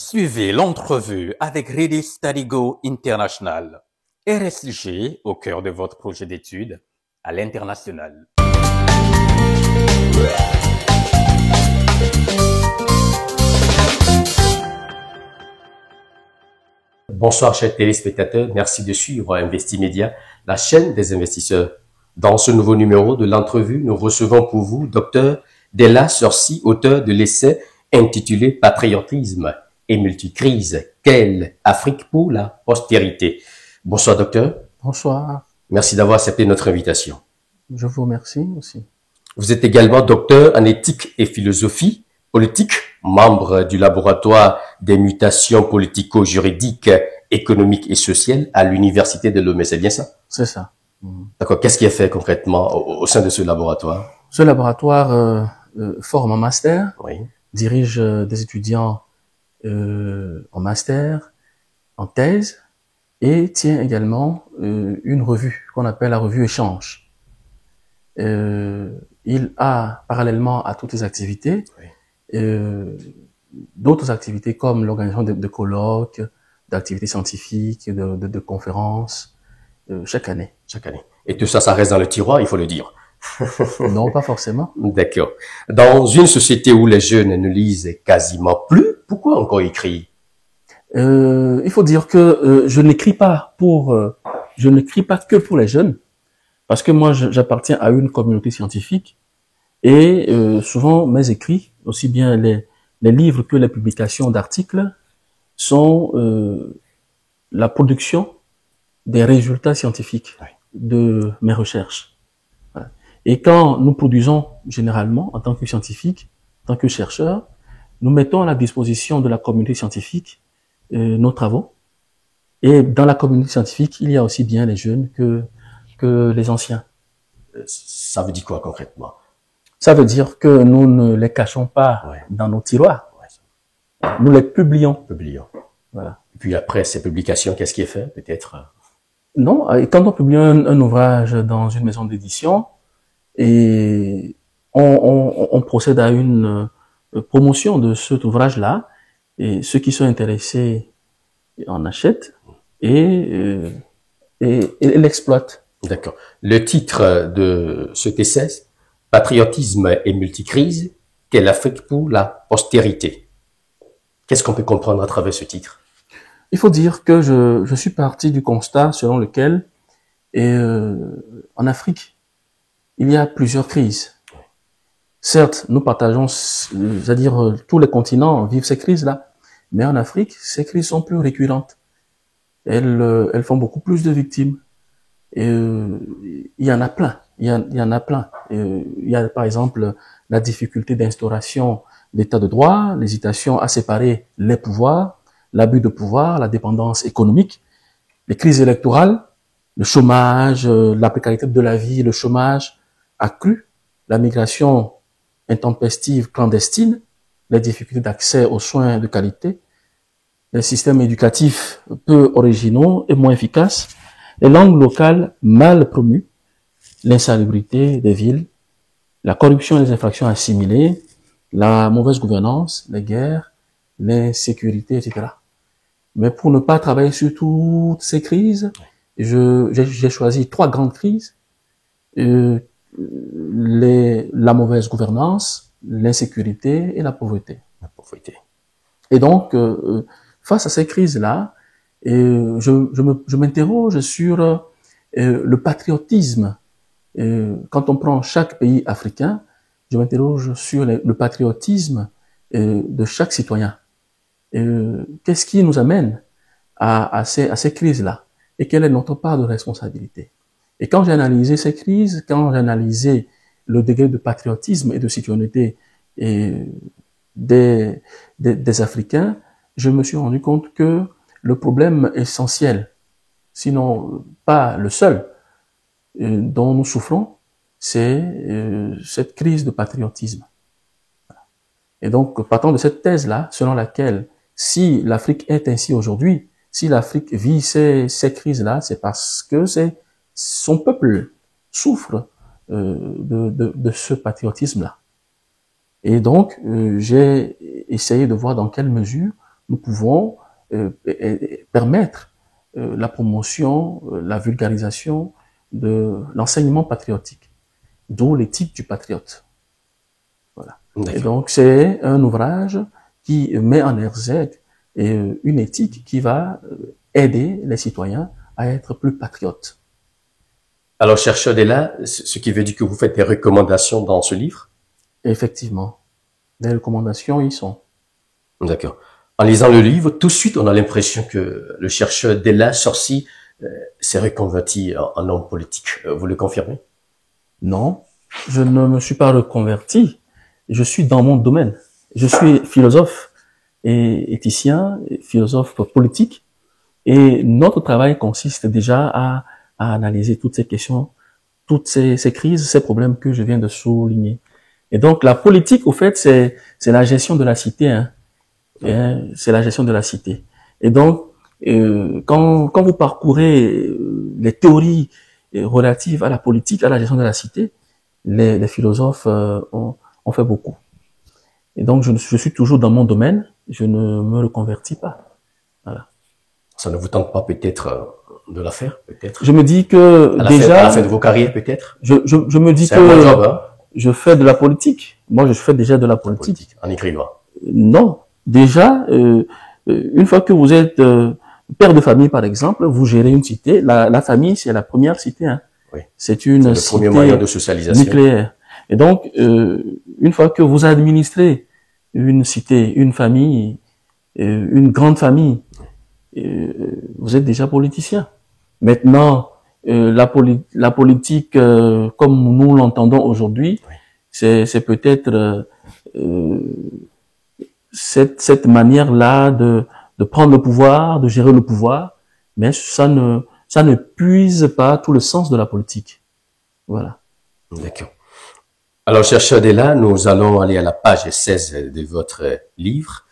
Suivez l'entrevue avec Redis Stadigo International, RSG au cœur de votre projet d'études à l'international. Bonsoir chers téléspectateurs, merci de suivre Investimédia, la chaîne des investisseurs. Dans ce nouveau numéro de l'entrevue, nous recevons pour vous Dr Della Sorci, auteur de l'essai intitulé Patriotisme et multicrise, quelle Afrique pour la postérité. Bonsoir docteur. Bonsoir. Merci d'avoir accepté notre invitation. Je vous remercie aussi. Vous êtes également docteur en éthique et philosophie politique, membre du laboratoire des mutations politico-juridiques, économiques et sociales à l'université de Lomé, c'est bien ça? C'est ça. D'accord. Qu'est-ce qui est fait concrètement au sein de ce laboratoire? Ce laboratoire forme un master, Oui. dirige des étudiants en master, en thèse, et tient également une revue qu'on appelle la revue Échange. Il a, parallèlement à toutes les activités, d'autres activités comme l'organisation de colloques, d'activités scientifiques, de conférences, chaque année. Chaque année. Et tout ça, ça reste dans le tiroir, il faut le dire. Non, pas forcément. D'accord. Dans une société où les jeunes ne lisent quasiment plus, pourquoi encore écrire? Il faut dire que je n'écris pas que pour les jeunes, parce que moi j'appartiens à une communauté scientifique et souvent mes écrits, aussi bien les livres que les publications d'articles, sont la production des résultats scientifiques de mes recherches. Voilà. Et quand nous produisons généralement en tant que scientifiques, en tant que chercheurs, nous mettons à la disposition de la communauté scientifique nos travaux. Et dans la communauté scientifique, il y a aussi bien les jeunes que les anciens. Ça veut dire quoi concrètement? Ça veut dire que nous ne les cachons pas dans nos tiroirs. Nous les publions. Voilà. Et puis après ces publications, qu'est-ce qui est fait peut-être? Non, et quand on publie un ouvrage dans une maison d'édition, et on procède à une promotion de cet ouvrage-là, et ceux qui sont intéressés en achètent et l'exploitent. D'accord. Le titre de cet essai, Patriotisme et multicrise, quelle Afrique pour la postérité? Qu'est-ce qu'on peut comprendre à travers ce titre? Il faut dire que je suis parti du constat selon lequel en Afrique, il y a plusieurs crises. Certes, nous partageons, c'est-à-dire tous les continents vivent ces crises-là, mais en Afrique, ces crises sont plus récurrentes. Elles font beaucoup plus de victimes. Et il y en a plein. Il y en a plein. Il y a par exemple la difficulté d'instauration d'état de droit, l'hésitation à séparer les pouvoirs, l'abus de pouvoir, la dépendance économique, les crises électorales, le chômage, la précarité de la vie, le chômage accru, la migration intempestive clandestine, les difficultés d'accès aux soins de qualité, les systèmes éducatifs peu originaux et moins efficaces, les langues locales mal promues, l'insalubrité des villes, la corruption et les infractions assimilées, la mauvaise gouvernance, les guerres, l'insécurité, etc. Mais pour ne pas travailler sur toutes ces crises, j'ai choisi 3 grandes crises. La mauvaise gouvernance, l'insécurité et la pauvreté. Et donc, face à ces crises-là, je m'interroge sur le patriotisme. Quand on prend chaque pays africain, je m'interroge sur le patriotisme de chaque citoyen. Qu'est-ce qui nous amène à ces crises-là? Et quelle est notre part de responsabilité? Et quand j'ai analysé ces crises, quand j'ai analysé le degré de patriotisme et de citoyenneté des Africains, je me suis rendu compte que le problème essentiel, sinon pas le seul, dont nous souffrons, c'est cette crise de patriotisme. Et donc, partant de cette thèse-là, selon laquelle si l'Afrique est ainsi aujourd'hui, si l'Afrique vit ces crises-là, c'est parce que son peuple souffre de ce patriotisme-là. Et donc, j'ai essayé de voir dans quelle mesure nous pouvons permettre la promotion, la vulgarisation de l'enseignement patriotique, d'où l'éthique du patriote. Voilà. Et donc, c'est un ouvrage qui met en exergue une éthique qui va aider les citoyens à être plus patriotes. Alors, chercheur Della, ce qui veut dire que vous faites des recommandations dans ce livre? Effectivement. Les recommandations y sont. D'accord. En lisant le livre, tout de suite, on a l'impression que le chercheur Della Sorci s'est reconverti en homme politique. Vous le confirmez? Non, je ne me suis pas reconverti. Je suis dans mon domaine. Je suis philosophe et éthicien, philosophe politique. Et notre travail consiste déjà à analyser toutes ces questions, toutes ces crises, ces problèmes que je viens de souligner. Et donc, la politique, au fait, c'est la gestion de la cité, hein. C'est la gestion de la cité. Et donc, quand vous parcourez les théories relatives à la politique, à la gestion de la cité, les philosophes ont fait beaucoup. Et donc, je suis toujours dans mon domaine, je ne me reconvertis pas. Voilà. Ça ne vous tente pas peut-être de la faire, peut-être? Je me dis que à la fin de vos carrières, peut-être? Je me dis que un bon job, hein? Je fais de la politique. Moi, je fais déjà de la politique. En écrivant? Non. Déjà, une fois que vous êtes père de famille, par exemple, vous gérez une cité. La famille, c'est la première cité, hein. Oui. C'est une le premier moyen de socialisation nucléaire. Et donc, une fois que vous administrez une cité, une famille, une grande famille, vous êtes déjà politicien. Maintenant, la politique, comme nous l'entendons aujourd'hui, oui, c'est peut-être cette manière-là de prendre le pouvoir, de gérer le pouvoir, mais ça ne puise pas tout le sens de la politique. Voilà. D'accord. Alors, chercheur Della, nous allons aller à la page 16 de votre livre,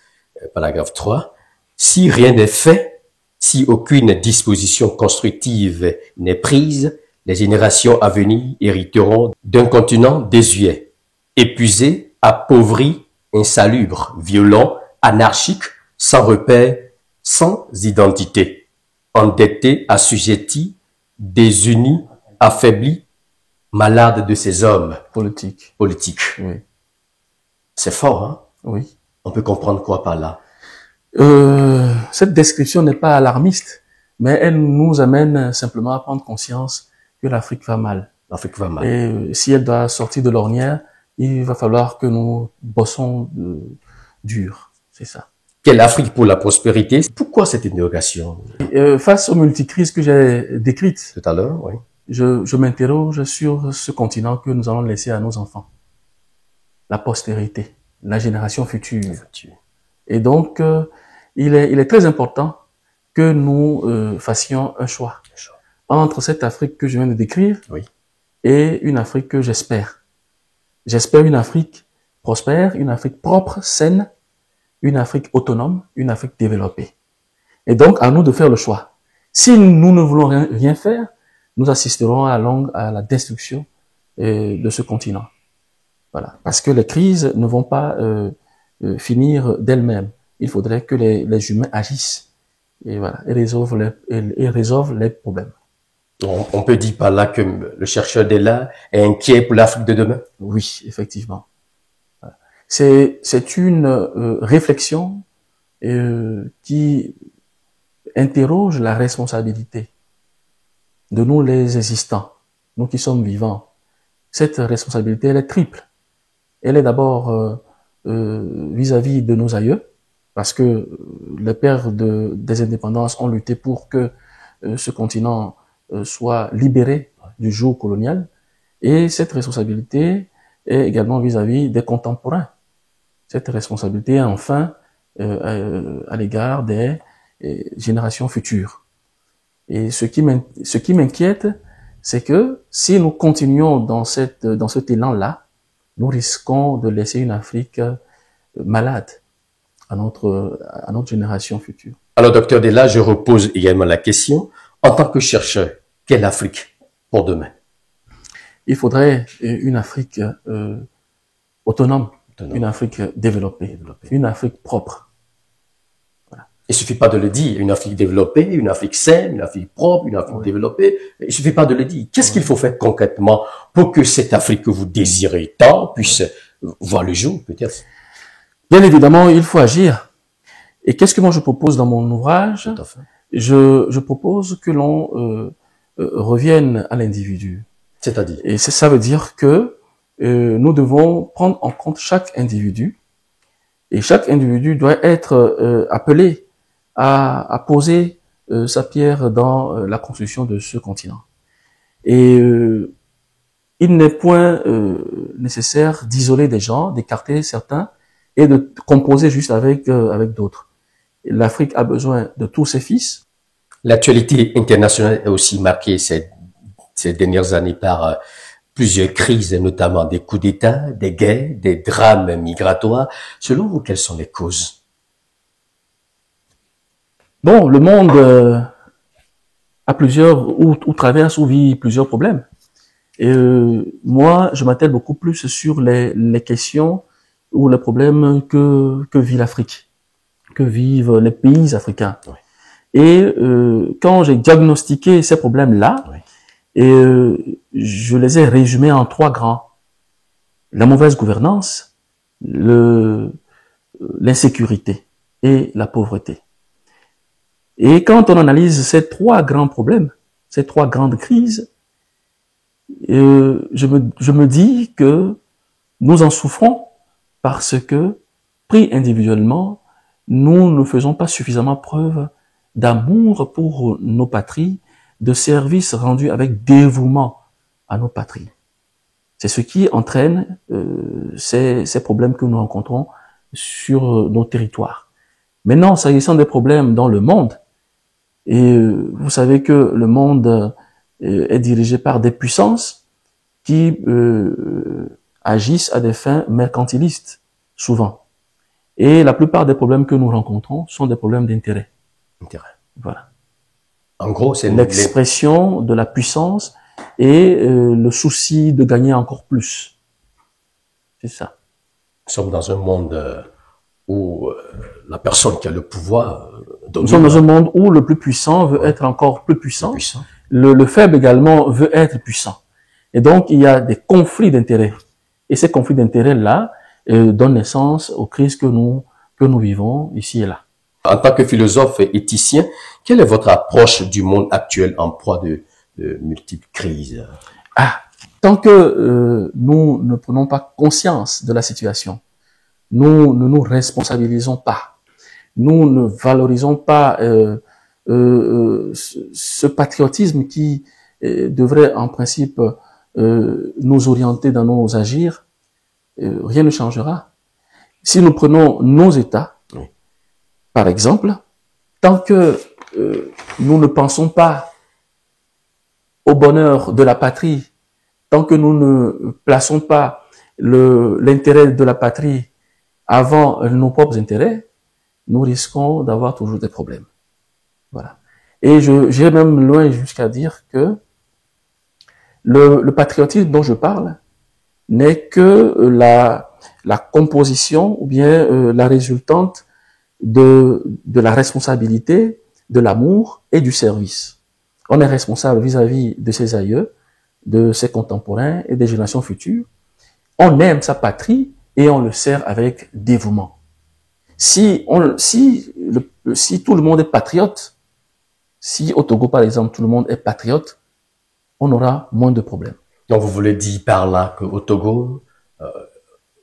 paragraphe 3. Si rien n'est fait, si aucune disposition constructive n'est prise, les générations à venir hériteront d'un continent désuet, épuisé, appauvri, insalubre, violent, anarchique, sans repère, sans identité, endetté, assujetti, désuni, affaibli, malade de ces hommes politiques. Oui. C'est fort, hein? Oui. On peut comprendre quoi par là? Cette description n'est pas alarmiste, mais elle nous amène simplement à prendre conscience que l'Afrique va mal. L'Afrique va mal. Et si elle doit sortir de l'ornière, il va falloir que nous bossons dur. C'est ça. Quelle Afrique pour la prospérité? Pourquoi cette interrogation? Face aux multicrises que j'ai décrites tout à l'heure, oui, je m'interroge sur ce continent que nous allons laisser à nos enfants. La postérité, la génération future. Et donc, il est très important que nous fassions un choix entre cette Afrique que je viens de décrire, oui, et une Afrique que j'espère. J'espère une Afrique prospère, une Afrique propre, saine, une Afrique autonome, une Afrique développée. Et donc, à nous de faire le choix. Si nous ne voulons rien faire, nous assisterons à la destruction de ce continent. Voilà. Parce que les crises ne vont pas finir d'elles-mêmes. Il faudrait que les humains agissent et voilà, et résolvent les problèmes. On peut dire par là que le chercheur Della est inquiet pour l'Afrique de demain? Oui, effectivement. Voilà. C'est une réflexion qui interroge la responsabilité de nous les existants, nous qui sommes vivants. Cette responsabilité, elle est triple. Elle est d'abord vis-à-vis de nos aïeux, parce que les pères des indépendances ont lutté pour que ce continent soit libéré du joug colonial. Et cette responsabilité est également vis-à-vis des contemporains. Cette responsabilité, enfin, à l'égard des générations futures. Et ce qui m'inquiète, c'est que si nous continuons dans cet élan-là, nous risquons de laisser une Afrique malade à notre génération future. Alors, docteur Della, je repose également la question. En tant que chercheur, quelle Afrique pour demain? Il faudrait une Afrique autonome, une Afrique développée, une Afrique propre. Il suffit pas de le dire. Une Afrique développée, une Afrique saine, une Afrique propre, une Afrique développée. Il suffit pas de le dire. Qu'est-ce qu'il faut faire concrètement pour que cette Afrique que vous désirez tant puisse voir le jour, peut-être? Bien évidemment, il faut agir. Et qu'est-ce que moi je propose dans mon ouvrage? Tout à fait. Je propose que l'on revienne à l'individu. C'est-à-dire? Et ça veut dire que nous devons prendre en compte chaque individu. Et chaque individu doit être appelé à poser sa pierre dans la construction de ce continent. Et il n'est point nécessaire d'isoler des gens, d'écarter certains et de composer juste avec d'autres. L'Afrique a besoin de tous ses fils. L'actualité internationale est aussi marquée ces dernières années par plusieurs crises, notamment des coups d'État, des guerres, des drames migratoires. Selon vous, quelles sont les causes? Bon, le monde a plusieurs, ou traverse ou vit plusieurs problèmes. Et moi, je m'attelle beaucoup plus sur les questions ou les problèmes que vit l'Afrique, que vivent les pays africains. Oui. Et quand j'ai diagnostiqué ces problèmes-là, Oui. Je les ai résumés en 3 grands. La mauvaise gouvernance, l'insécurité et la pauvreté. Et quand on analyse ces 3 grands problèmes, ces 3 grandes crises, je me dis que nous en souffrons parce que, pris individuellement, nous ne faisons pas suffisamment preuve d'amour pour nos patries, de service rendu avec dévouement à nos patries. C'est ce qui entraîne ces problèmes que nous rencontrons sur nos territoires. Maintenant, s'agissant des problèmes dans le monde, et vous savez que le monde est dirigé par des puissances qui agissent à des fins mercantilistes, souvent. Et la plupart des problèmes que nous rencontrons sont des problèmes d'intérêt. Voilà. En gros, c'est l'expression de la puissance et le souci de gagner encore plus. C'est ça. Nous sommes dans un monde où la personne qui a le pouvoir nous sommes dans un monde où le plus puissant veut être encore plus puissant. Le faible également veut être puissant. Et donc, il y a des conflits d'intérêts. Et ces conflits d'intérêts-là donnent naissance aux crises que nous vivons ici et là. En tant que philosophe et éthicien, quelle est votre approche du monde actuel en proie de multiples crises? Tant que nous ne prenons pas conscience de la situation, nous ne nous responsabilisons pas, nous ne valorisons pas ce patriotisme qui devrait en principe nous orienter dans nos agirs, rien ne changera. Si nous prenons nos États, par exemple, tant que nous ne pensons pas au bonheur de la patrie, tant que nous ne plaçons pas l'intérêt de la patrie avant nos propres intérêts, nous risquons d'avoir toujours des problèmes. Voilà. Et j'irai même loin jusqu'à dire que le patriotisme dont je parle n'est que la composition ou bien la résultante de la responsabilité, de l'amour et du service. On est responsable vis-à-vis de ses aïeux, de ses contemporains et des générations futures. On aime sa patrie et on le sert avec dévouement. Si tout le monde est patriote, si au Togo par exemple tout le monde est patriote, on aura moins de problèmes. Donc vous voulez dire par là qu'au Togo,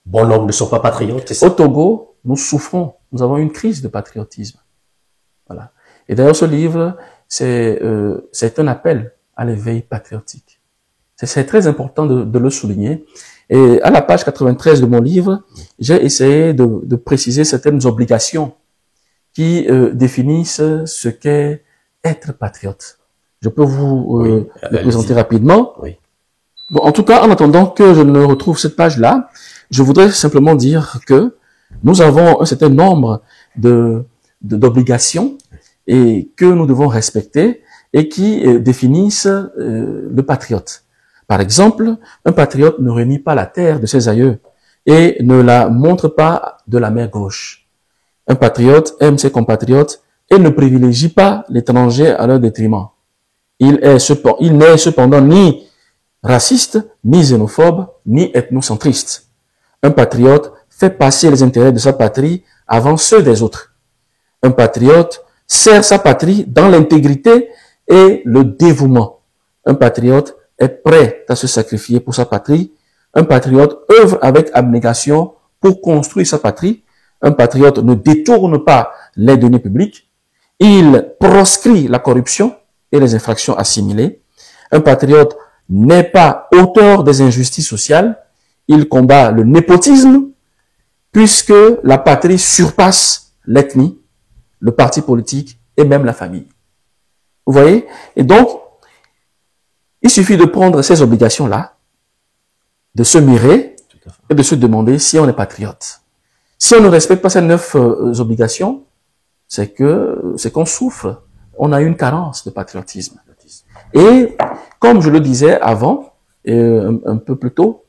bon nombre ne sont pas patriotes, c'est ça? Au Togo, nous souffrons, nous avons une crise de patriotisme. Voilà. Et d'ailleurs ce livre, c'est un appel à l'éveil patriotique. C'est très important de le souligner. Et à la page 93 de mon livre, j'ai essayé de préciser certaines obligations qui définissent ce qu'est être patriote. Je peux vous le présenter rapidement. Oui. Bon, en tout cas, en attendant que je ne retrouve cette page-là, je voudrais simplement dire que nous avons un certain nombre d'obligations et que nous devons respecter et qui définissent le patriote. Par exemple, un patriote ne renie pas la terre de ses aïeux et ne la montre pas de la main gauche. Un patriote aime ses compatriotes et ne privilégie pas l'étranger à leur détriment. Il n'est cependant ni raciste, ni xénophobe, ni ethnocentriste. Un patriote fait passer les intérêts de sa patrie avant ceux des autres. Un patriote sert sa patrie dans l'intégrité et le dévouement. Un patriote est prêt à se sacrifier pour sa patrie. Un patriote œuvre avec abnégation pour construire sa patrie. Un patriote ne détourne pas les deniers publics. Il proscrit la corruption et les infractions assimilées. Un patriote n'est pas auteur des injustices sociales. Il combat le népotisme puisque la patrie surpasse l'ethnie, le parti politique et même la famille. Vous voyez? Et donc, il suffit de prendre ces obligations-là, de se mirer et de se demander si on est patriote. Si on ne respecte pas ces 9 obligations, c'est qu'on souffre. On a une carence de patriotisme. Et comme je le disais avant, un peu plus tôt,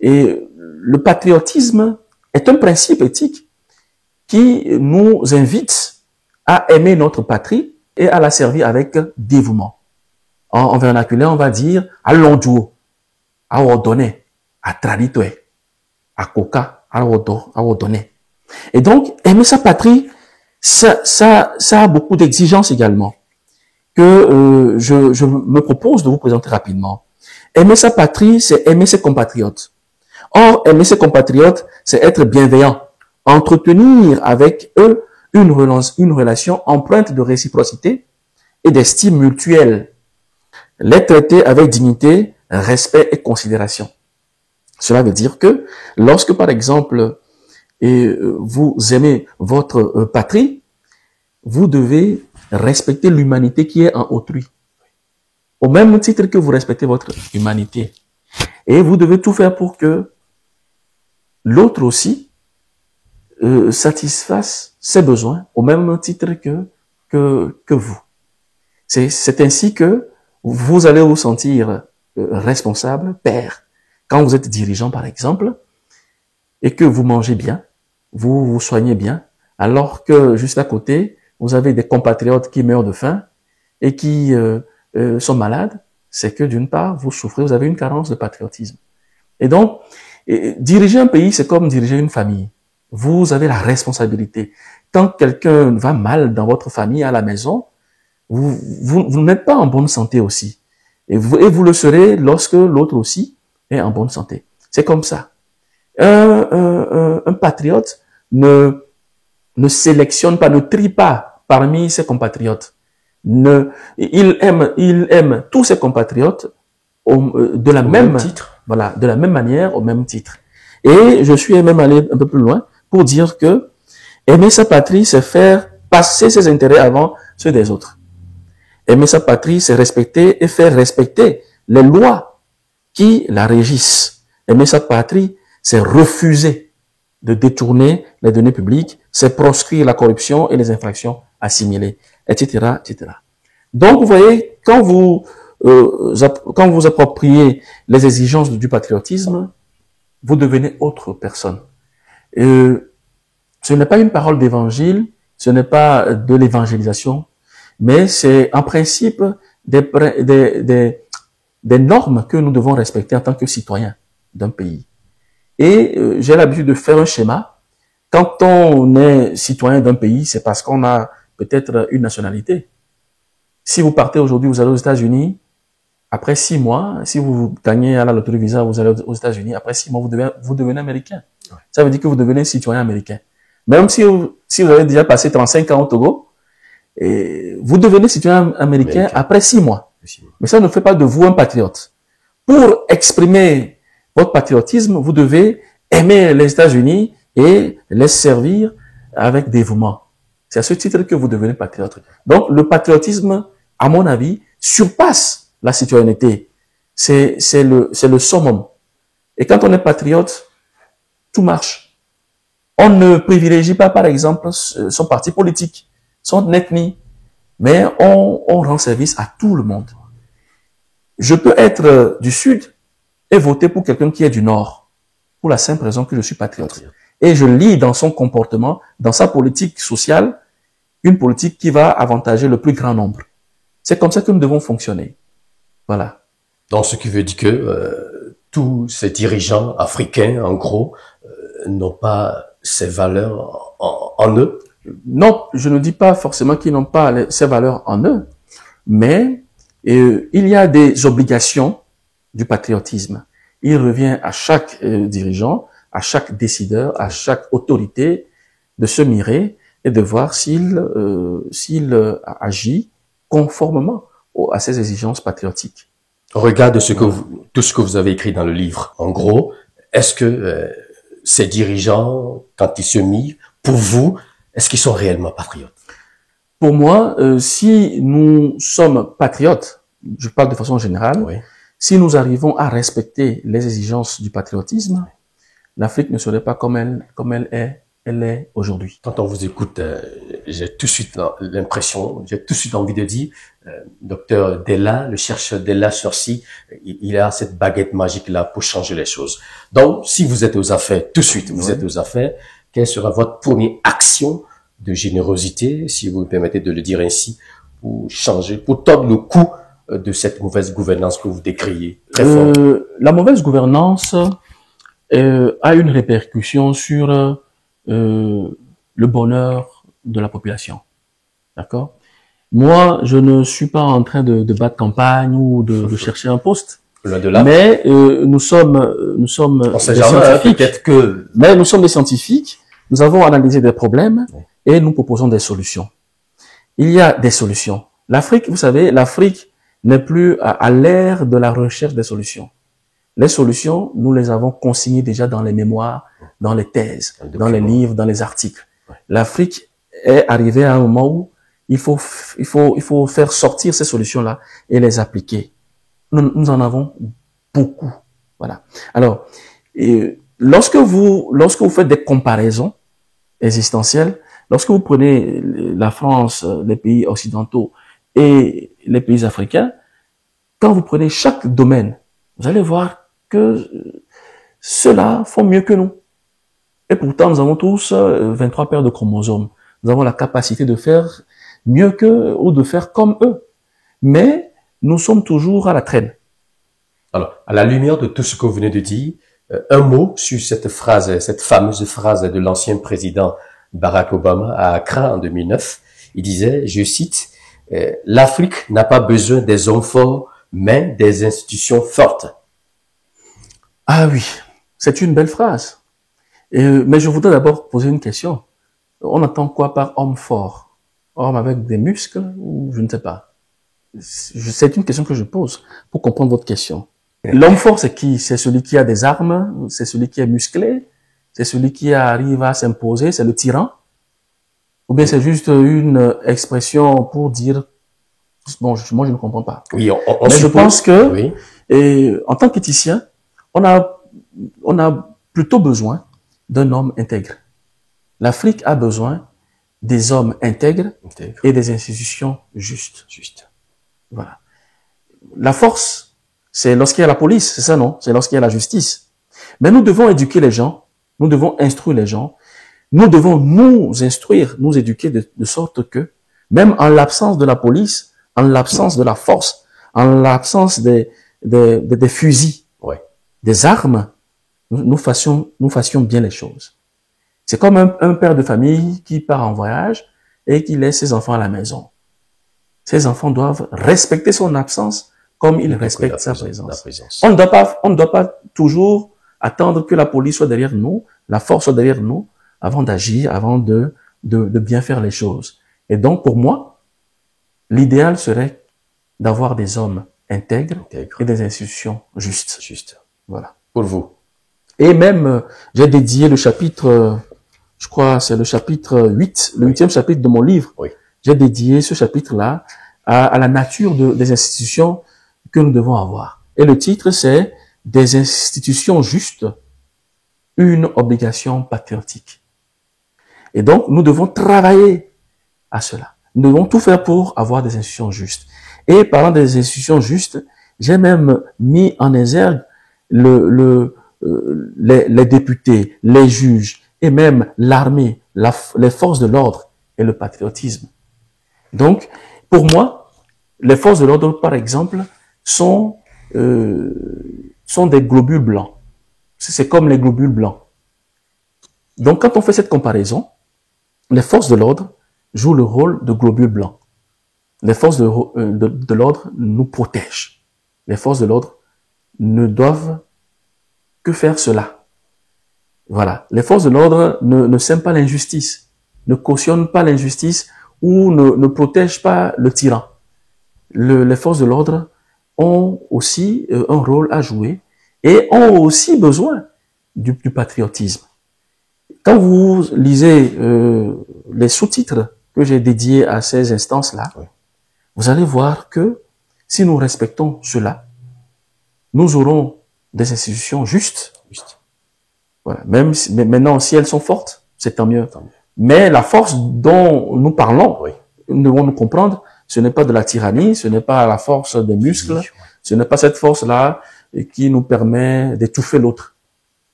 et le patriotisme est un principe éthique qui nous invite à aimer notre patrie et à la servir avec dévouement. En vernaculaire, on va dire à l'onduo, à ordonner, à traditue, à coca, à ordonner. Et donc, aimer sa patrie, ça a beaucoup d'exigences également que je me propose de vous présenter rapidement. Aimer sa patrie, c'est aimer ses compatriotes. Or, aimer ses compatriotes, c'est être bienveillant, entretenir avec eux une relation empreinte de réciprocité et d'estime mutuelle, les traiter avec dignité, respect et considération. Cela veut dire que lorsque, par exemple, vous aimez votre patrie, vous devez respecter l'humanité qui est en autrui, au même titre que vous respectez votre humanité. Et vous devez tout faire pour que l'autre aussi satisfasse ses besoins au même titre que vous. C'est ainsi que vous allez vous sentir responsable, père, quand vous êtes dirigeant par exemple, et que vous mangez bien, vous vous soignez bien, alors que juste à côté, vous avez des compatriotes qui meurent de faim et qui sont malades, c'est que d'une part, vous souffrez, vous avez une carence de patriotisme. Et donc, diriger un pays, c'est comme diriger une famille. Vous avez la responsabilité. Quand quelqu'un va mal dans votre famille, à la maison, vous n'êtes pas en bonne santé aussi. Et vous le serez lorsque l'autre aussi est en bonne santé. C'est comme ça. Un patriote ne sélectionne pas, ne trie pas parmi ses compatriotes. Il aime tous ses compatriotes de la même titre. Voilà, de la même manière, au même titre. Et je suis même allé un peu plus loin pour dire que aimer sa patrie, c'est faire passer ses intérêts avant ceux des autres. Aimer sa patrie, c'est respecter et faire respecter les lois qui la régissent. Aimer sa patrie, c'est refuser de détourner les données publiques, c'est proscrire la corruption et les infractions assimilées, etc., etc. Donc, vous voyez, quand vous appropriez les exigences du patriotisme, vous devenez autre personne. Ce n'est pas une parole d'évangile, ce n'est pas de l'évangélisation, mais c'est en principe des normes que nous devons respecter en tant que citoyens d'un pays. Et j'ai l'habitude de faire un schéma. Quand on est citoyen d'un pays, c'est parce qu'on a peut-être une nationalité. Si vous partez aujourd'hui, vous allez aux États-Unis, après 6 mois, si vous gagnez à la loterie Visa, vous allez aux États-Unis, après 6 mois, vous devenez américain. Ouais. Ça veut dire que vous devenez citoyen américain. Même si vous avez déjà passé 35 ans au Togo, vous devenez citoyen américain après 6 mois. Mais ça ne fait pas de vous un patriote. Pour exprimer votre patriotisme, vous devez aimer les États-Unis et les servir avec dévouement. C'est à ce titre que vous devenez patriote. Donc, le patriotisme, à mon avis, surpasse la citoyenneté. C'est le summum. Et quand on est patriote, tout marche. On ne privilégie pas, par exemple, son parti politique, son ethnie, mais on rend service à tout le monde. Je peux être du Sud et voter pour quelqu'un qui est du Nord, pour la simple raison que je suis patriote. Et je lis dans son comportement, dans sa politique sociale, une politique qui va avantager le plus grand nombre. C'est comme ça que nous devons fonctionner. Voilà. Donc, ce qui veut dire que tous ces dirigeants africains, en gros, n'ont pas ces valeurs en eux. Non, je ne dis pas forcément qu'ils n'ont pas ces valeurs en eux, mais il y a des obligations du patriotisme. Il revient à chaque dirigeant, à chaque décideur, à chaque autorité de se mirer et de voir s'il agit conformément à ces exigences patriotiques. Au regard de tout ce que vous avez écrit dans le livre, en gros, est-ce que ces dirigeants, quand ils se mirent, pour vous, est-ce qu'ils sont réellement patriotes? Pour moi, si nous sommes patriotes, je parle de façon générale, Oui. si nous arrivons à respecter les exigences du patriotisme, l'Afrique ne serait pas comme elle est aujourd'hui. Quand on vous écoute, j'ai tout de suite l'impression, j'ai tout de suite envie de dire, docteur Della, le chercheur Della Sorci, il a cette baguette magique-là pour changer les choses. Donc, si vous êtes aux affaires, tout de suite, vous êtes aux affaires, quelle sera votre première action de générosité, si vous me permettez de le dire ainsi, pour changer, pour tordre le cou de cette mauvaise gouvernance que vous décriez très fort? La mauvaise gouvernance a une répercussion sur le bonheur de la population. D'accord? Moi, je ne suis pas en train de battre campagne ou de chercher un poste. Loin de là. Mais nous sommes On sait des jamais, scientifiques. peut-être que... Mais nous sommes des scientifiques. Nous avons analysé des problèmes et nous proposons des solutions. Il y a des solutions. L'Afrique, vous savez, l'Afrique n'est plus à l'ère de la recherche des solutions. Les solutions, nous les avons consignées déjà dans les mémoires, dans les thèses, dans les livres, dans les articles. L'Afrique est arrivée à un moment où il faut faire sortir ces solutions-là et les appliquer. Nous en avons beaucoup. Voilà. Alors, lorsque vous faites des comparaisons existentielles, lorsque vous prenez la France, les pays occidentaux et les pays africains, quand vous prenez chaque domaine, vous allez voir que ceux-là font mieux que nous. Et pourtant, nous avons tous 23 paires de chromosomes. Nous avons la capacité de faire mieux qu'eux ou de faire comme eux. Mais nous sommes toujours à la traîne. Alors, à la lumière de tout ce que vous venez de dire, un mot sur cette fameuse phrase de l'ancien président Barack Obama à Accra en 2009. Il disait, je cite, « L'Afrique n'a pas besoin des hommes forts, mais des institutions fortes. » Ah oui, c'est une belle phrase. Mais je voudrais d'abord poser une question. On entend quoi par homme fort? Homme avec des muscles ou je ne sais pas. C'est une question que je pose pour comprendre votre question. L'homme fort, c'est qui? C'est celui qui a des armes, c'est celui qui est musclé, c'est celui qui arrive à s'imposer, c'est le tyran? Ou bien c'est juste une expression pour dire, bon, moi je ne comprends pas. Oui, Mais je pense que, oui. En tant qu'éthicien, on a plutôt besoin d'un homme intègre. L'Afrique a besoin des hommes intègres et des institutions justes. Voilà. La force, c'est lorsqu'il y a la police, c'est ça, non? C'est lorsqu'il y a la justice. Mais nous devons éduquer les gens, nous devons instruire les gens, nous devons nous instruire, nous éduquer de sorte que, même en l'absence de la police, en l'absence de la force, en l'absence des fusils, des armes, nous fassions bien les choses. C'est comme un père de famille qui part en voyage et qui laisse ses enfants à la maison. Ces enfants doivent respecter son absence comme il respecte sa présence. On ne doit pas toujours attendre que la police soit derrière nous, la force soit derrière nous, avant d'agir, avant de bien faire les choses. Et donc, pour moi, l'idéal serait d'avoir des hommes intègres et des institutions justes. Voilà. Pour vous. Et même, j'ai dédié le chapitre, je crois, c'est le chapitre 8, le 8e chapitre de mon livre. Oui. J'ai dédié ce chapitre-là à la nature des institutions que nous devons avoir. Et le titre, c'est « Des institutions justes, une obligation patriotique ». Et donc, nous devons travailler à cela. Nous devons tout faire pour avoir des institutions justes. Et parlant des institutions justes, j'ai même mis en exergue les députés, les juges et même l'armée, les forces de l'ordre et le patriotisme. Donc, pour moi, les forces de l'ordre, par exemple, sont des globules blancs. C'est comme les globules blancs. Donc, quand on fait cette comparaison, les forces de l'ordre jouent le rôle de globules blancs. Les forces de l'ordre nous protègent. Les forces de l'ordre ne doivent que faire cela. Voilà. Les forces de l'ordre ne sèment pas l'injustice, ne cautionnent pas l'injustice ou ne protègent pas le tyran. Les forces de l'ordre ont aussi un rôle à jouer et ont aussi besoin du patriotisme. Quand vous lisez les sous-titres que j'ai dédiés à ces instances-là, oui, vous allez voir que si nous respectons cela, nous aurons des institutions justes. Voilà. Même si, mais maintenant, si elles sont fortes, c'est tant mieux. Mais la force dont nous parlons, oui, nous devons nous comprendre, ce n'est pas de la tyrannie, ce n'est pas la force des muscles, oui, ce n'est pas cette force-là qui nous permet d'étouffer l'autre.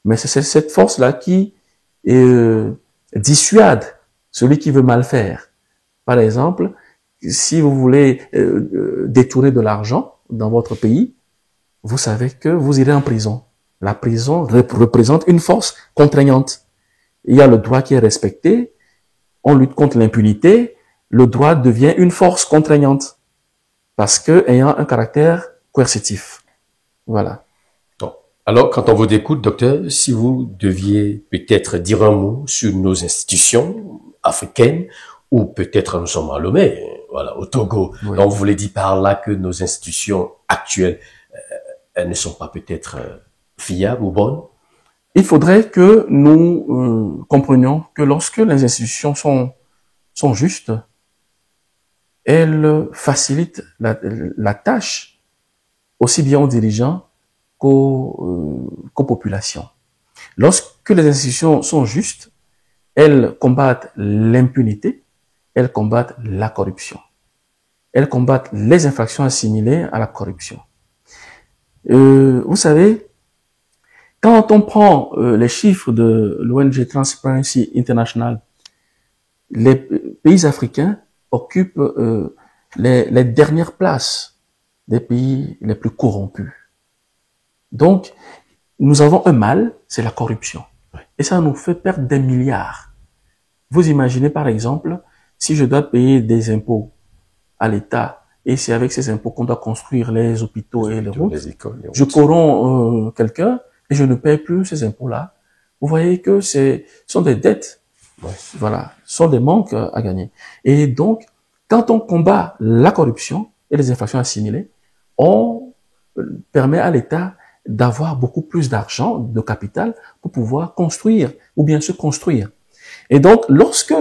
Mais c'est cette force-là qui dissuade celui qui veut mal faire. Par exemple, si vous voulez détourner de l'argent dans votre pays, vous savez que vous irez en prison. La prison représente une force contraignante. Il y a le droit qui est respecté, on lutte contre l'impunité, le droit devient une force contraignante parce que ayant un caractère coercitif. Voilà. Alors, quand on vous écoute, docteur, si vous deviez peut-être dire un mot sur nos institutions africaines, ou peut-être nous sommes à Lomé, voilà, au Togo, oui, donc vous voulez dire par là que nos institutions actuelles, elles ne sont pas peut-être fiables ou bonnes? Il faudrait que nous comprenions que lorsque les institutions sont justes, elles facilitent la tâche aussi bien aux dirigeants qu'aux populations. Lorsque les institutions sont justes, elles combattent l'impunité, elles combattent la corruption. Elles combattent les infractions assimilées à la corruption. Vous savez, quand on prend les chiffres de l'ONG Transparency International, les pays africains occupent les dernières places des pays les plus corrompus. Donc, nous avons un mal, c'est la corruption. Et ça nous fait perdre des milliards. Vous imaginez par exemple, si je dois payer des impôts à l'État, et c'est avec ces impôts qu'on doit construire les hôpitaux et les routes, je corromps quelqu'un et je ne paye plus ces impôts-là. Vous voyez que ce sont des dettes. Ouais. Voilà, ce sont des manques à gagner. Et donc, quand on combat la corruption et les infractions assimilées, on permet à l'État d'avoir beaucoup plus d'argent, de capital, pour pouvoir construire ou bien se construire. Et donc, lorsque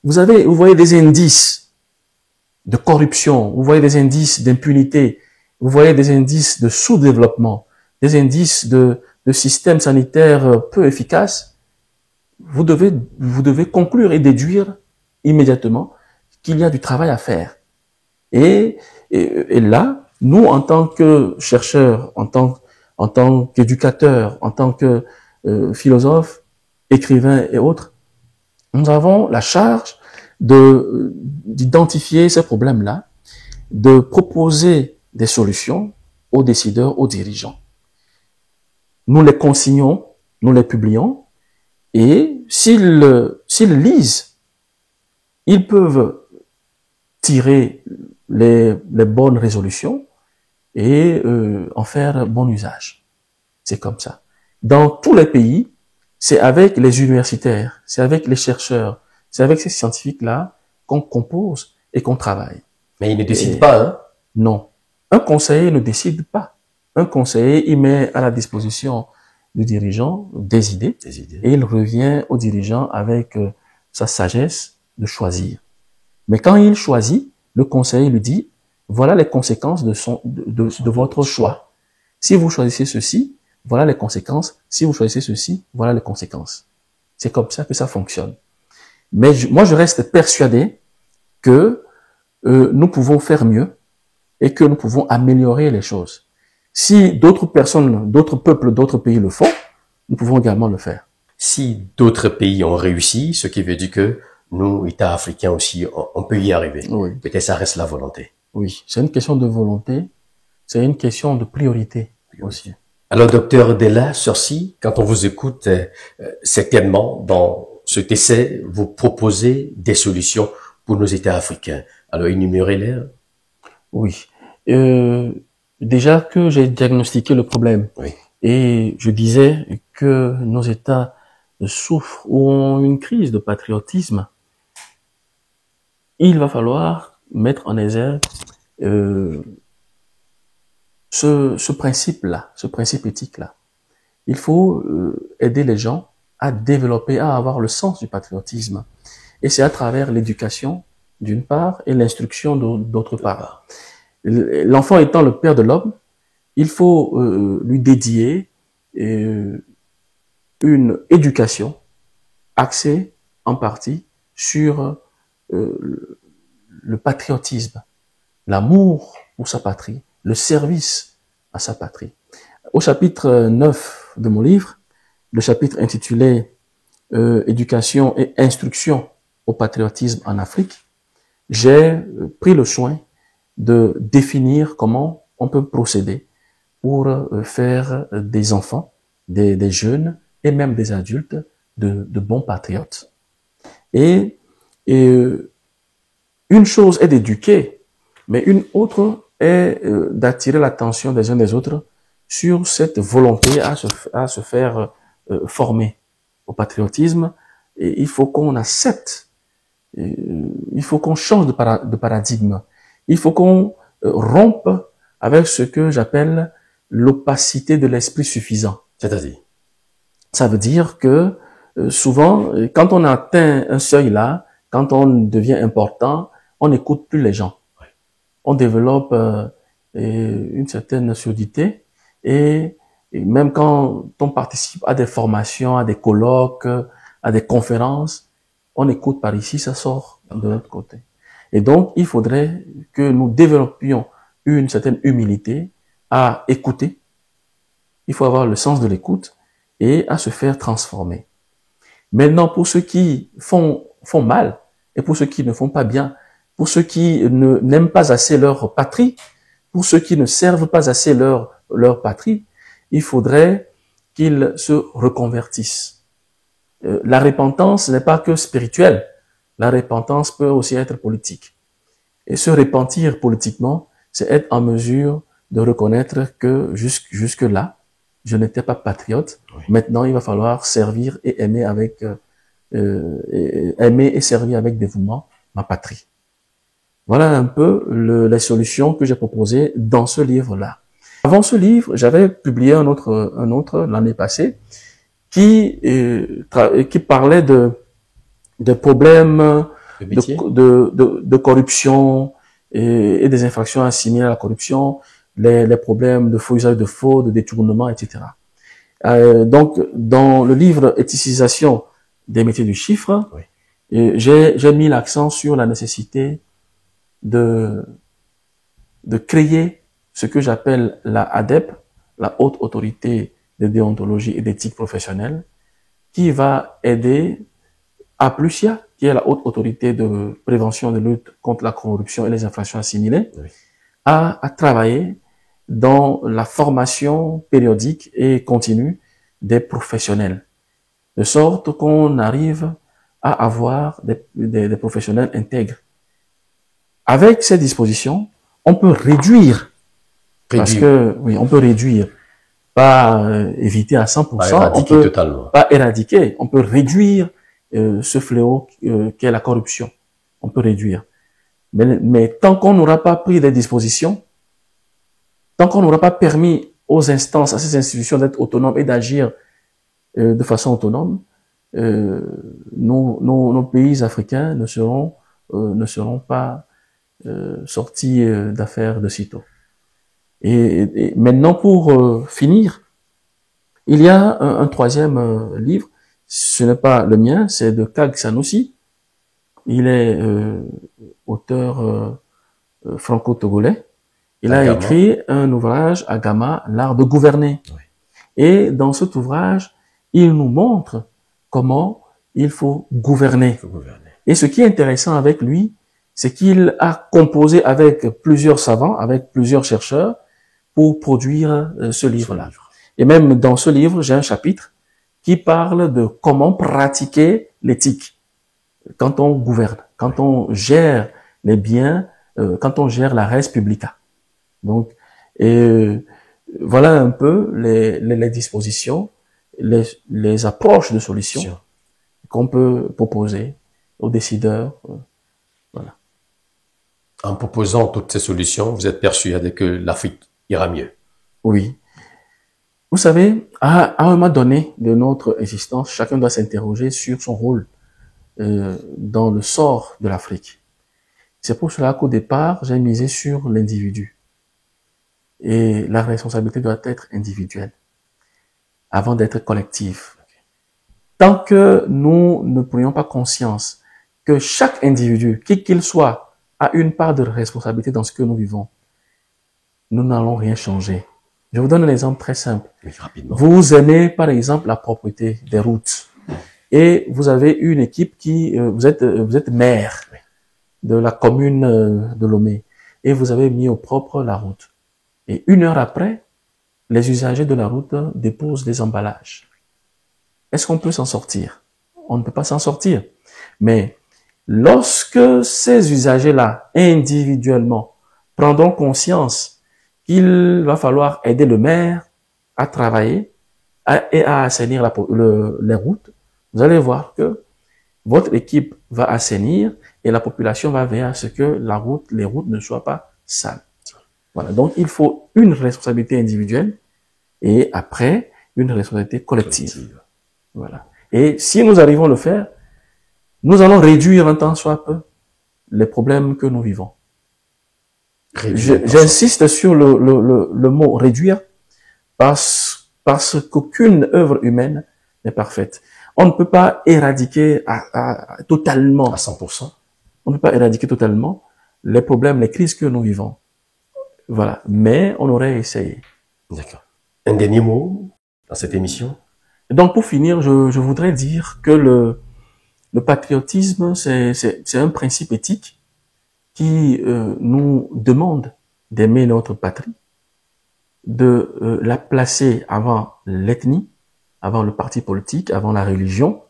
vous voyez des indices de corruption, vous voyez des indices d'impunité, vous voyez des indices de sous-développement, des indices de systèmes sanitaires peu efficaces, vous devez conclure et déduire immédiatement qu'il y a du travail à faire. Et là, nous, en tant que chercheurs, en tant qu'éducateurs, en tant que philosophes, écrivains et autres, nous avons la charge d'identifier ces problèmes-là, de proposer des solutions aux décideurs, aux dirigeants. Nous les consignons, nous les publions, et s'ils lisent, ils peuvent tirer les bonnes résolutions et en faire bon usage. C'est comme ça. Dans tous les pays, c'est avec les universitaires, c'est avec les chercheurs, c'est avec ces scientifiques-là qu'on compose et qu'on travaille. Mais ils ne décident pas, hein? Non. Un conseiller ne décide pas. Un conseiller, il met à la disposition du dirigeant des idées. Et il revient au dirigeant avec sa sagesse de choisir. Mais quand il choisit, le conseiller lui dit, voilà les conséquences de votre choix. Si vous choisissez ceci, voilà les conséquences. Si vous choisissez ceci, voilà les conséquences. C'est comme ça que ça fonctionne. Mais moi, je reste persuadé que nous pouvons faire mieux et que nous pouvons améliorer les choses. Si d'autres personnes, d'autres peuples, d'autres pays le font, nous pouvons également le faire. Si d'autres pays ont réussi, ce qui veut dire que nous, États africains aussi, on peut y arriver. Oui. Peut-être ça reste la volonté. Oui, c'est une question de volonté, c'est une question de priorité aussi. Alors, docteur Della Sorci, quand on vous écoute, certainement, dans cet essai, vous proposez des solutions pour nos États africains. Alors, énumérez-les. Oui. Déjà que j'ai diagnostiqué le problème, Oui. et je disais que nos États souffrent ou ont une crise de patriotisme, il va falloir mettre en exergue ce principe-là, ce principe éthique-là. Il faut aider les gens à développer, à avoir le sens du patriotisme. Et c'est à travers l'éducation, d'une part, et l'instruction d'autre part. L'enfant étant le père de l'homme, il faut lui dédier une éducation axée en partie sur le patriotisme, l'amour pour sa patrie, le service à sa patrie. Au chapitre 9 de mon livre, le chapitre intitulé Éducation et instruction au patriotisme en Afrique, j'ai pris le soin de définir comment on peut procéder pour faire des enfants, des jeunes et même des adultes de bons patriotes. Et une chose est d'éduquer, mais une autre est d'attirer l'attention des uns des autres sur cette volonté à se faire former au patriotisme. Et il faut qu'on accepte, il faut qu'on change de paradigme, il faut qu'on rompe avec ce que j'appelle l'opacité de l'esprit suffisant. C'est-à-dire? Ça veut dire que souvent, quand on atteint un seuil là, quand on devient important, on n'écoute plus les gens. Oui. On développe une certaine surdité et même quand on participe à des formations, à des colloques, à des conférences, on écoute par ici, ça sort de l'autre côté. Et donc, il faudrait que nous développions une certaine humilité à écouter. Il faut avoir le sens de l'écoute et à se faire transformer. Maintenant, pour ceux qui font mal et pour ceux qui ne font pas bien, pour ceux qui n'aiment pas assez leur patrie, pour ceux qui ne servent pas assez leur patrie, il faudrait qu'ils se reconvertissent. La repentance n'est pas que spirituelle. La repentance peut aussi être politique. Et se repentir politiquement, c'est être en mesure de reconnaître que jusque-là, je n'étais pas patriote. Oui. Maintenant, il va falloir servir et aimer aimer et servir avec dévouement ma patrie. Voilà un peu les solutions que j'ai proposées dans ce livre-là. Avant ce livre, j'avais publié un autre l'année passée qui parlait de problèmes de corruption et des infractions assimilées à la corruption, les problèmes de faux usage de faux, de détournement, etc. Donc, dans le livre Éthicisation des métiers du chiffre, oui, j'ai mis l'accent sur la nécessité de créer ce que j'appelle la ADEP, la Haute Autorité de déontologie et d'éthique professionnelle, qui va aider APLUSIA, qui est la Haute Autorité de prévention de lutte contre la corruption et les infractions assimilées, oui, à travailler dans la formation périodique et continue des professionnels, de sorte qu'on arrive à avoir des professionnels intègres. Avec ces dispositions, on peut réduire. Parce que, oui, on peut réduire, pas éviter à 100%, pas éradiquer totalement. Pas éradiquer, on peut réduire ce fléau qu'est la corruption. On peut réduire. Mais tant qu'on n'aura pas pris des dispositions, tant qu'on n'aura pas permis aux instances, à ces institutions d'être autonomes et d'agir de façon autonome, nos pays africains ne seront pas sortis d'affaires de sitôt. Et maintenant, pour finir, il y a un troisième livre. Ce n'est pas le mien, c'est de Kag Sanoussi. Il est auteur franco-togolais. Il a écrit un ouvrage, Agama, l'art de gouverner. Oui. Et dans cet ouvrage, il nous montre comment il faut gouverner. Et ce qui est intéressant avec lui, c'est qu'il a composé avec plusieurs savants, avec plusieurs chercheurs, pour produire ce livre-là. Et même dans ce livre, j'ai un chapitre qui parle de comment pratiquer l'éthique quand on gouverne, quand on gère les biens, quand on gère la res publica. Donc, voilà un peu les dispositions, les approches de solutions qu'on peut proposer aux décideurs. Voilà. En proposant toutes ces solutions, vous êtes persuadé que l'Afrique ira mieux? Oui. Vous savez, à un moment donné de notre existence, chacun doit s'interroger sur son rôle dans le sort de l'Afrique. C'est pour cela qu'au départ, j'ai misé sur l'individu. Et la responsabilité doit être individuelle avant d'être collective. Tant que nous ne prenions pas conscience que chaque individu, qui qu'il soit, a une part de responsabilité dans ce que nous vivons, nous n'allons rien changer. Je vous donne un exemple très simple. Oui, rapidement. Vous aimez, par exemple, la propreté des routes. Et vous avez une équipe qui, vous êtes maire de la commune de Lomé. Et vous avez mis au propre la route. Et 1 heure après, les usagers de la route déposent des emballages. Est-ce qu'on peut s'en sortir? On ne peut pas s'en sortir. Mais lorsque ces usagers-là, individuellement, prendront conscience qu'il va falloir aider le maire à travailler et à assainir les routes, vous allez voir que votre équipe va assainir et la population va veiller à ce que les routes ne soient pas sales. Voilà. Donc, il faut une responsabilité individuelle et après, une responsabilité collective. Voilà. Et si nous arrivons à le faire, nous allons réduire un tant soit peu les problèmes que nous vivons. J'insiste sur le mot réduire parce qu'aucune œuvre humaine n'est parfaite. On ne peut pas éradiquer totalement. À 100%. On ne peut pas éradiquer totalement les problèmes, les crises que nous vivons. Voilà. Mais on aurait essayé. D'accord. Un dernier mot dans cette émission? Donc, pour finir, je voudrais dire que le patriotisme, c'est un principe éthique qui nous demande d'aimer notre patrie, de la placer avant l'ethnie, avant le parti politique, avant la religion,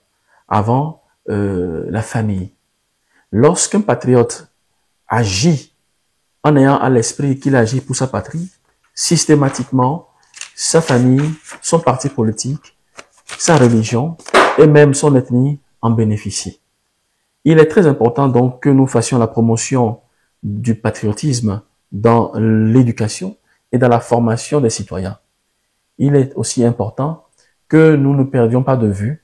avant la famille. Lorsqu'un patriote agit en ayant à l'esprit qu'il agit pour sa patrie, systématiquement, sa famille, son parti politique, sa religion et même son ethnie en bénéficient. Il est très important donc que nous fassions la promotion du patriotisme dans l'éducation et dans la formation des citoyens. Il est aussi important que nous ne perdions pas de vue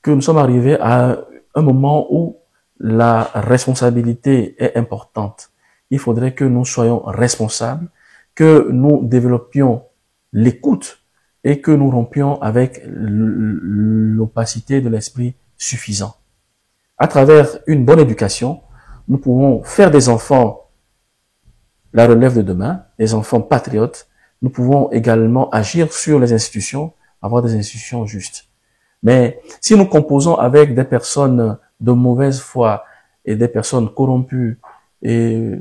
que nous sommes arrivés à un moment où la responsabilité est importante. Il faudrait que nous soyons responsables, que nous développions l'écoute et que nous rompions avec l'opacité de l'esprit suffisant. À travers une bonne éducation, nous pouvons faire des enfants la relève de demain, des enfants patriotes. Nous pouvons également agir sur les institutions, avoir des institutions justes. Mais si nous composons avec des personnes de mauvaise foi et des personnes corrompues, et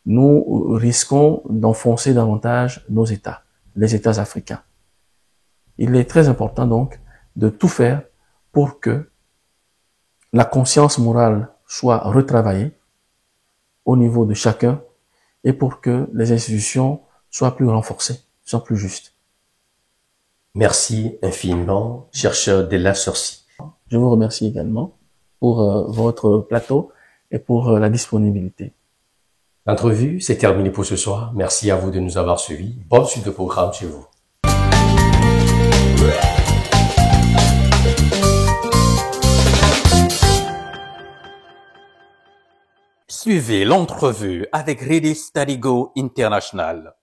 nous risquons d'enfoncer davantage nos États, les États africains. Il est très important donc de tout faire pour que la conscience morale soit retravaillée au niveau de chacun et pour que les institutions soient plus renforcées, soient plus justes. Merci infiniment, chercheur Della Sorci. Je vous remercie également pour votre plateau et pour la disponibilité. L'entrevue, c'est terminé pour ce soir. Merci à vous de nous avoir suivis. Bonne suite de programme chez vous. Suivez l'entrevue avec Ready Study Go International.